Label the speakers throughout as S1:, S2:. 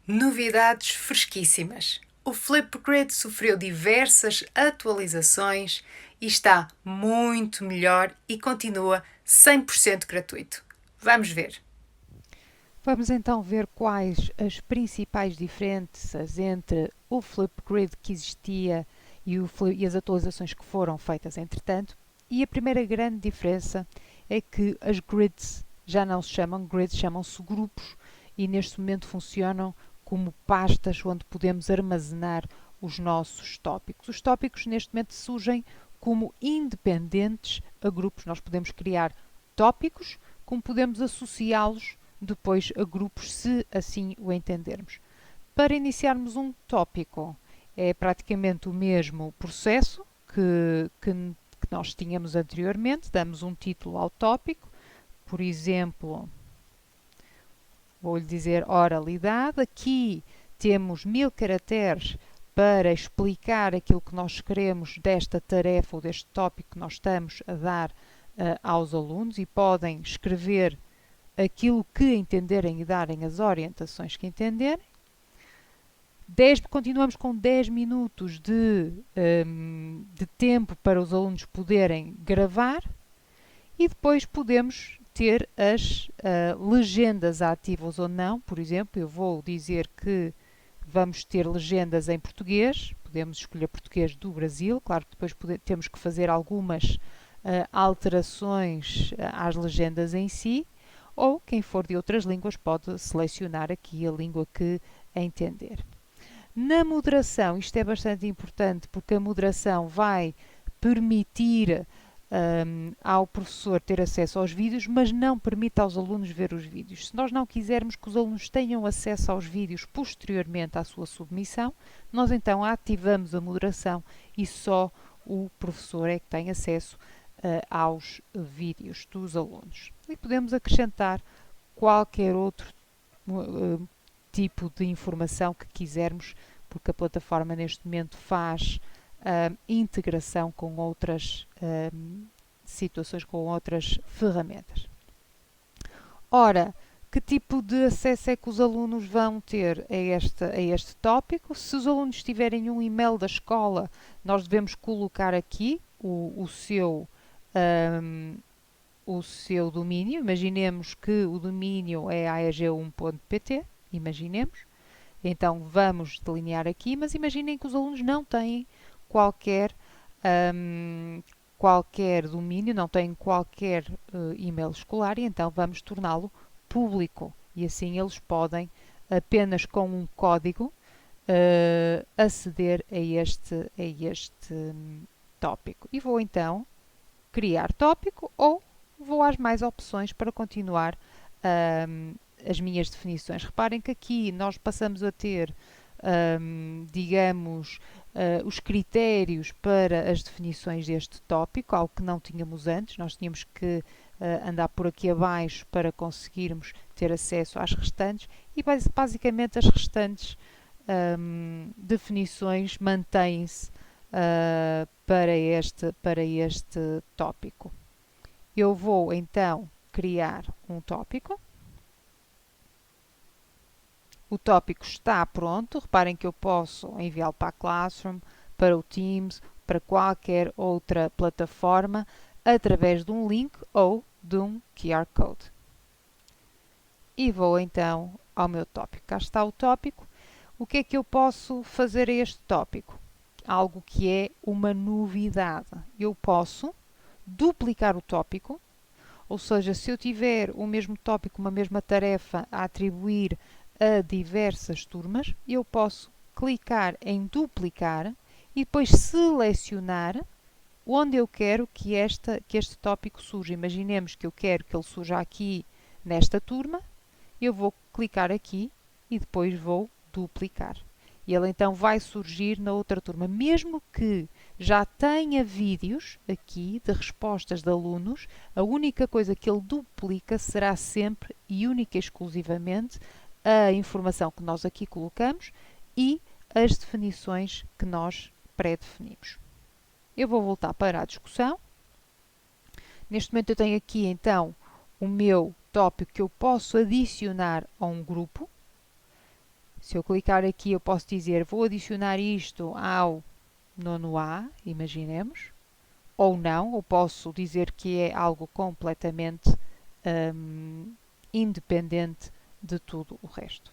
S1: Novidades fresquíssimas. O Flipgrid sofreu diversas atualizações e está muito melhor e continua 100% gratuito. Vamos ver.
S2: Vamos então ver quais as principais diferenças entre o Flipgrid que existia e as atualizações que foram feitas entretanto. E a primeira grande diferença é que as grids já não se chamam grids, chamam-se grupos e neste momento funcionam como pastas onde podemos armazenar os nossos tópicos. Os tópicos neste momento surgem como independentes a grupos. Nós podemos criar tópicos, como podemos associá-los depois a grupos, se assim o entendermos. Para iniciarmos um tópico, é praticamente o mesmo processo que nós tínhamos anteriormente. Damos um título ao tópico, por exemplo, vou-lhe dizer oralidade. Aqui temos 1000 caracteres para explicar aquilo que nós queremos desta tarefa ou deste tópico que nós estamos a dar aos alunos, e podem escrever aquilo que entenderem e darem as orientações que entenderem. Continuamos com 10 minutos de tempo para os alunos poderem gravar, e depois podemos ter as legendas ativas ou não. Por exemplo, eu vou dizer que vamos ter legendas em português, podemos escolher português do Brasil, claro que depois temos que fazer algumas alterações às legendas em si, ou quem for de outras línguas pode selecionar aqui a língua que entender. Na moderação, isto é bastante importante porque a moderação vai permitir ao professor ter acesso aos vídeos, mas não permite aos alunos ver os vídeos. Se nós não quisermos que os alunos tenham acesso aos vídeos posteriormente à sua submissão, nós então ativamos a moderação e só o professor é que tem acesso aos vídeos dos alunos. E podemos acrescentar qualquer outro tipo de informação que quisermos, porque a plataforma neste momento faz integração com outras situações, com outras ferramentas. Ora, que tipo de acesso é que os alunos vão ter a este tópico? Se os alunos tiverem um e-mail da escola, nós devemos colocar aqui o seu domínio. Imaginemos que o domínio é aeg1.pt, imaginemos. Então vamos delinear aqui, mas imaginem que os alunos não têm qualquer, qualquer domínio, não têm qualquer e-mail escolar, e então vamos torná-lo público. E assim eles podem, apenas com um código, aceder a este tópico. E vou então criar tópico, ou vou às mais opções para continuar as minhas definições. Reparem que aqui nós passamos a ter, digamos, os critérios para as definições deste tópico, algo que não tínhamos antes. Nós tínhamos que andar por aqui abaixo para conseguirmos ter acesso às restantes, e basicamente as restantes definições mantêm-se para este tópico. Eu vou então criar um tópico. O tópico está pronto. Reparem que eu posso enviá-lo para a Classroom, para o Teams, para qualquer outra plataforma, através de um link ou de um QR Code. E vou então ao meu tópico. Cá está o tópico. O que é que eu posso fazer a este tópico? Algo que é uma novidade. Eu posso duplicar o tópico, ou seja, se eu tiver o mesmo tópico, uma mesma tarefa a atribuir a diversas turmas, eu posso clicar em duplicar e depois selecionar onde eu quero que este tópico surja. Imaginemos que eu quero que ele surja aqui nesta turma, eu vou clicar aqui e depois vou duplicar. E ele então vai surgir na outra turma, mesmo que já tenha vídeos aqui de respostas de alunos. A única coisa que ele duplica será sempre e única e exclusivamente a informação que nós aqui colocamos e as definições que nós pré-definimos. Eu vou voltar para a discussão. Neste momento eu tenho aqui então o meu tópico que eu posso adicionar a um grupo. Se eu clicar aqui, eu posso dizer, vou adicionar isto ao nono A, imaginemos, ou não, ou posso dizer que é algo completamente independente de tudo o resto.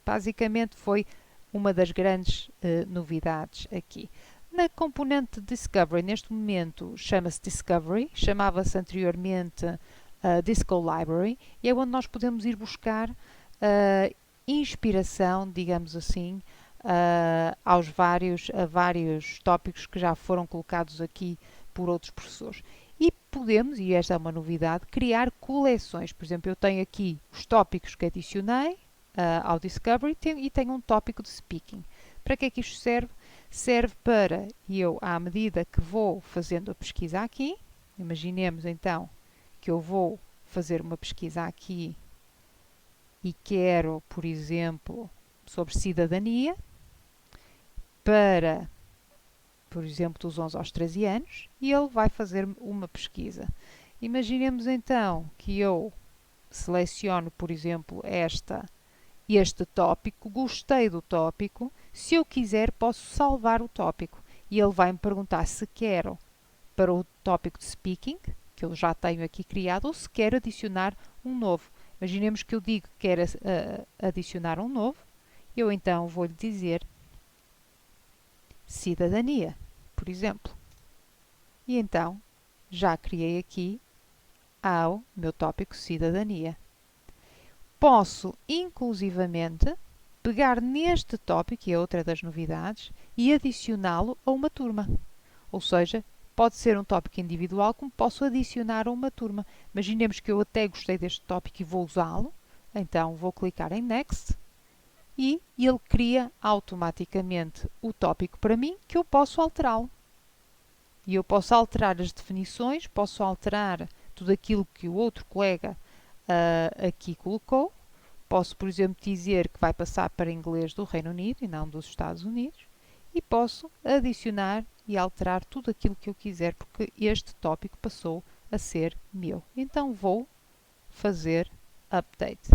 S2: Basicamente foi uma das grandes novidades aqui. Na componente Discovery, neste momento chama-se Discovery, chamava-se anteriormente Disco Library, e é onde nós podemos ir buscar inspiração, digamos assim, a vários tópicos que já foram colocados aqui por outros professores. E podemos, e esta é uma novidade, criar coleções. Por exemplo, eu tenho aqui os tópicos que adicionei ao Discovery e tenho um tópico de Speaking. Para que é que isto serve? Serve para eu, à medida que vou fazendo a pesquisa aqui, imaginemos então que eu vou fazer uma pesquisa aqui e quero, por exemplo, sobre cidadania, para, por exemplo, dos 11 aos 13 anos, e ele vai fazer uma pesquisa. Imaginemos então que eu seleciono, por exemplo, este tópico, gostei do tópico, se eu quiser posso salvar o tópico e ele vai me perguntar se quero para o tópico de Speaking, que eu já tenho aqui criado, ou se quero adicionar um novo. Imaginemos que eu digo que quero adicionar um novo, eu então vou-lhe dizer cidadania, por exemplo. E então já criei aqui ao meu tópico cidadania. Posso, inclusivamente, pegar neste tópico, que é outra das novidades, e adicioná-lo a uma turma. Ou seja, pode ser um tópico individual, como posso adicionar a uma turma. Imaginemos que eu até gostei deste tópico e vou usá-lo. Então, vou clicar em Next e ele cria automaticamente o tópico para mim, que eu posso alterá-lo. E eu posso alterar as definições, posso alterar tudo aquilo que o outro colega aqui colocou. Posso, por exemplo, dizer que vai passar para inglês do Reino Unido e não dos Estados Unidos. E posso adicionar e alterar tudo aquilo que eu quiser, porque este tópico passou a ser meu. Então vou fazer update.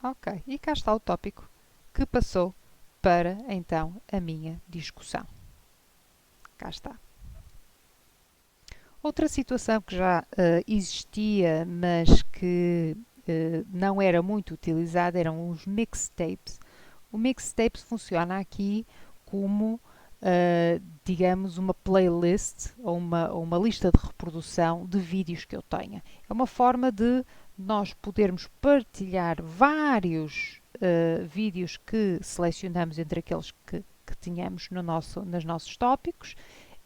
S2: Ok, e cá está o tópico que passou para, então, a minha discussão. Cá está. Outra situação que já existia, mas que não era muito utilizada, eram os mixtapes. O mixtapes funciona aqui como, digamos, uma playlist ou uma lista de reprodução de vídeos que eu tenha. É uma forma de nós podermos partilhar vários vídeos que selecionamos entre aqueles que tínhamos nos nossos tópicos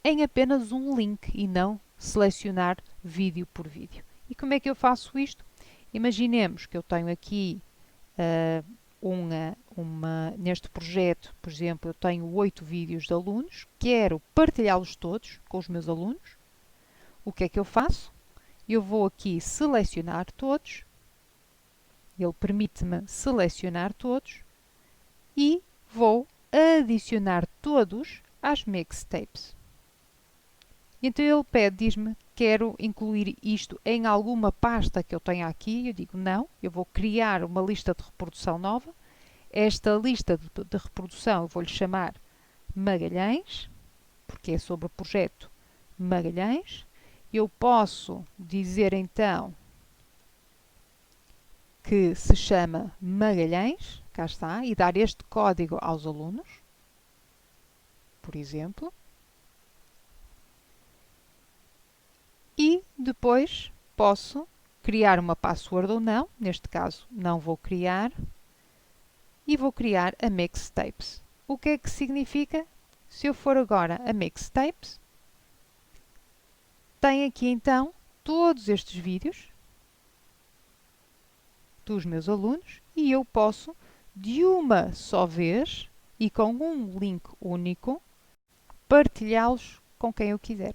S2: em apenas um link e não selecionar vídeo por vídeo. E como é que eu faço isto? Imaginemos que eu tenho aqui neste projeto, por exemplo, eu tenho 8 vídeos de alunos, quero partilhá-los todos com os meus alunos. O que é que eu faço? Eu vou aqui selecionar todos, ele permite-me selecionar todos e vou adicionar todos às mixtapes. Então ele diz-me, quero incluir isto em alguma pasta que eu tenha aqui. Eu digo, não, eu vou criar uma lista de reprodução nova. Esta lista de reprodução eu vou-lhe chamar Magalhães, porque é sobre o projeto Magalhães. Eu posso dizer então que se chama Magalhães, cá está, e dar este código aos alunos, por exemplo. E depois posso criar uma password ou não, neste caso não vou criar, e vou criar a mixtapes. O que é que significa? Se eu for agora a mixtapes, tem aqui então todos estes vídeos dos meus alunos e eu posso, de uma só vez e com um link único, partilhá-los com quem eu quiser.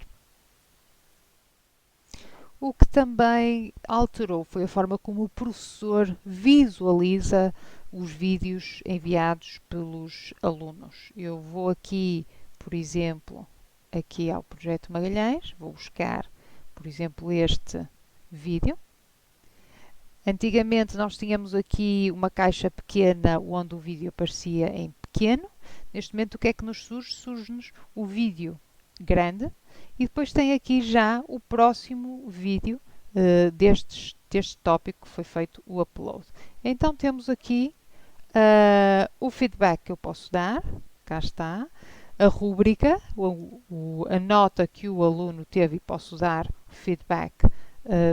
S2: O que também alterou foi a forma como o professor visualiza os vídeos enviados pelos alunos. Eu vou aqui, por exemplo, aqui ao Projeto Magalhães, vou buscar, por exemplo, este vídeo. Antigamente nós tínhamos aqui uma caixa pequena onde o vídeo aparecia em pequeno. Neste momento o que é que nos surge? Surge-nos o vídeo grande e depois tem aqui já o próximo vídeo deste tópico que foi feito o upload. Então temos aqui o feedback que eu posso dar, cá está, a rúbrica, a nota que o aluno teve e posso dar feedback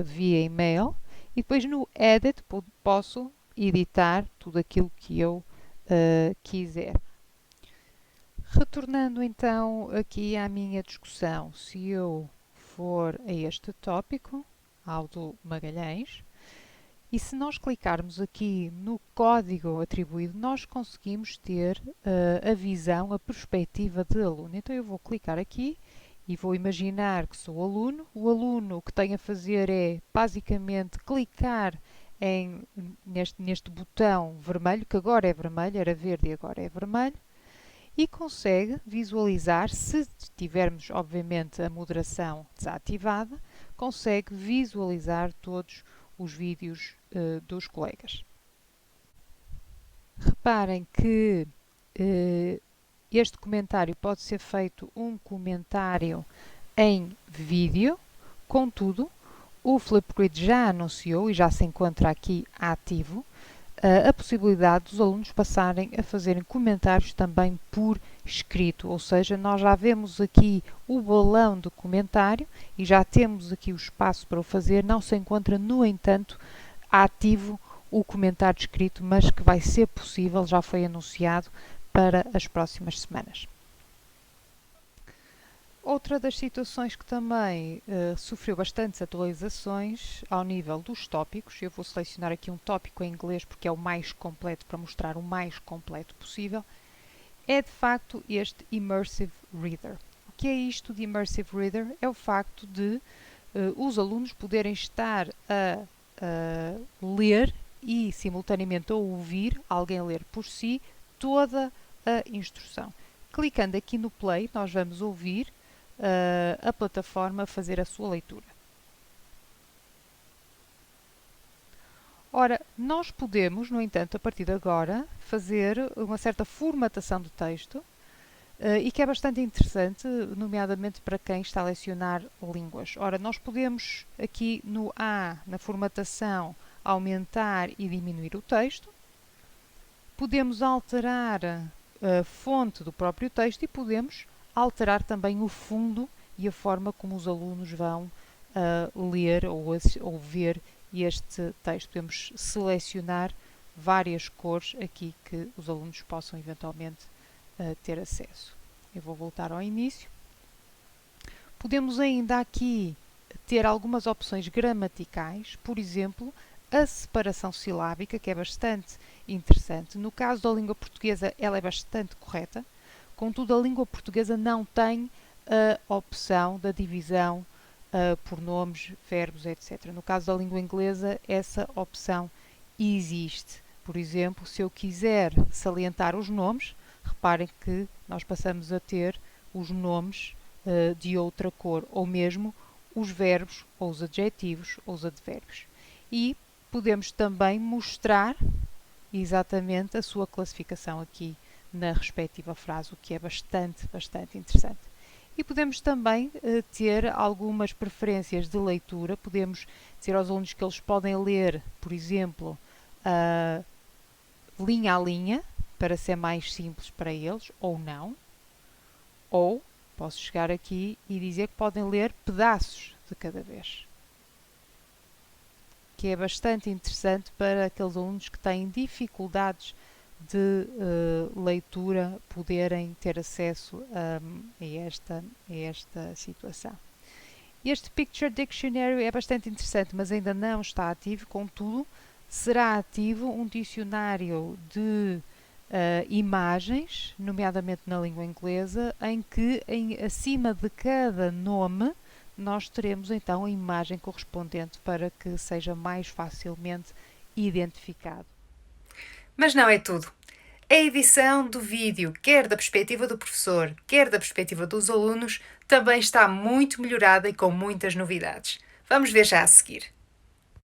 S2: via e-mail. E depois no Edit posso editar tudo aquilo que eu quiser. Retornando então aqui à minha discussão, se eu for a este tópico, ao do Magalhães, e se nós clicarmos aqui no código atribuído, nós conseguimos ter a visão, a perspectiva de aluno. Então eu vou clicar aqui e vou imaginar que sou aluno. O aluno o que tem a fazer é basicamente clicar neste botão vermelho, que agora é vermelho, era verde e agora é vermelho, e consegue visualizar, se tivermos obviamente a moderação desativada, consegue visualizar todos os vídeos dos colegas. Reparem que este comentário pode ser feito um comentário em vídeo, contudo, o Flipgrid já anunciou e já se encontra aqui ativo a possibilidade dos alunos passarem a fazerem comentários também por escrito, ou seja, nós já vemos aqui o balão do comentário e já temos aqui o espaço para o fazer, não se encontra, no entanto, ativo o comentário escrito, mas que vai ser possível, já foi anunciado para as próximas semanas. Outra das situações que também sofreu bastantes atualizações ao nível dos tópicos, eu vou selecionar aqui um tópico em inglês porque é o mais completo, para mostrar o mais completo possível, é de facto este Immersive Reader. O que é isto de Immersive Reader? É o facto de os alunos poderem estar a ler e simultaneamente a ouvir alguém ler por si toda a instrução. Clicando aqui no play, nós vamos ouvir a plataforma fazer a sua leitura. Ora, nós podemos, no entanto, a partir de agora, fazer uma certa formatação do texto e que é bastante interessante, nomeadamente para quem está a lecionar línguas. Ora, nós podemos aqui no A, na formatação, aumentar e diminuir o texto. Podemos alterar a fonte do próprio texto e podemos alterar também o fundo e a forma como os alunos vão ler ou ver este texto. Podemos selecionar várias cores aqui que os alunos possam eventualmente ter acesso. Eu vou voltar ao início. Podemos ainda aqui ter algumas opções gramaticais, por exemplo, a separação silábica, que é bastante interessante. No caso da língua portuguesa, ela é bastante correta. Contudo, a língua portuguesa não tem a opção da divisão por nomes, verbos, etc. No caso da língua inglesa, essa opção existe. Por exemplo, se eu quiser salientar os nomes, reparem que nós passamos a ter os nomes de outra cor, ou mesmo os verbos, ou os adjetivos, ou os advérbios. E podemos também mostrar exatamente a sua classificação aqui na respectiva frase, o que é bastante interessante. E podemos também ter algumas preferências de leitura. Podemos dizer aos alunos que eles podem ler, por exemplo, linha a linha, para ser mais simples para eles, ou não. Ou posso chegar aqui e dizer que podem ler pedaços de cada vez. Que é bastante interessante para aqueles alunos que têm dificuldades de leitura poderem ter acesso a esta situação. Este Picture Dictionary é bastante interessante, mas ainda não está ativo. Contudo, será ativo um dicionário de imagens, nomeadamente na língua inglesa, em que acima de cada nome nós teremos então a imagem correspondente para que seja mais facilmente identificado.
S1: Mas não é tudo. A edição do vídeo, quer da perspectiva do professor, quer da perspectiva dos alunos, também está muito melhorada e com muitas novidades. Vamos ver já a seguir.